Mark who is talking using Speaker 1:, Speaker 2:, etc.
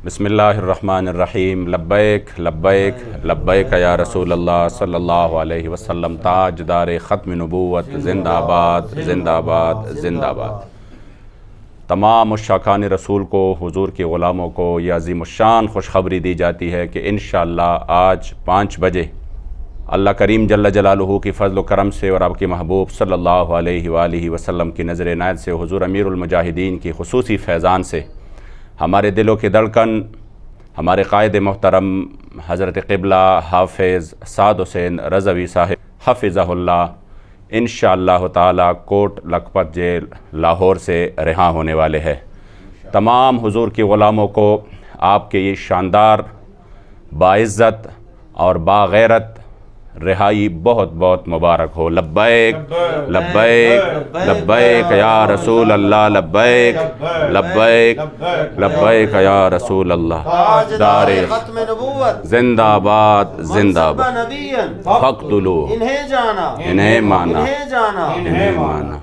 Speaker 1: بسم اللہ الرحمن الرحیم لبیک لبیک لبیک یا رسول اللہ صلی اللہ علیہ وسلم تاجدار ختم نبوت زندہ آباد زندہ آباد زندہ آباد۔ تمام مشتاقان رسول کو، حضور کے غلاموں کو یہ عظیم الشان خوشخبری دی جاتی ہے کہ انشاءاللہ آج 5 بجے اللہ کریم جل جلالہ کی فضل و کرم سے اور آپ کے محبوب صلی اللہ علیہ وآلہ وسلم کی نظر عنایت سے، حضور امیر المجاہدین کی خصوصی فیضان سے ہمارے دلوں کے دھڑکن ہمارے قائد محترم حضرت قبلہ حافظ سعد حسین رضوی صاحب حفظہ اللہ انشاءاللہ تعالی کوٹ لکھپت جیل لاہور سے رہا ہونے والے ہیں۔ تمام حضور کے غلاموں کو آپ کے یہ شاندار باعزت اور باغیرت رہائی بہت بہت مبارک ہو۔ لبیک لبیک لبیک یا رسول اللہ، لبیک لبیک لبیک یا رسول اللہ، دار
Speaker 2: ختم نبوت
Speaker 1: زندہ آباد زندہ آباد،
Speaker 2: نبیًا
Speaker 1: فاقتلوا
Speaker 2: انہیں جانا
Speaker 1: انہیں مانا
Speaker 2: انہیں جانا
Speaker 1: انہیں مانا۔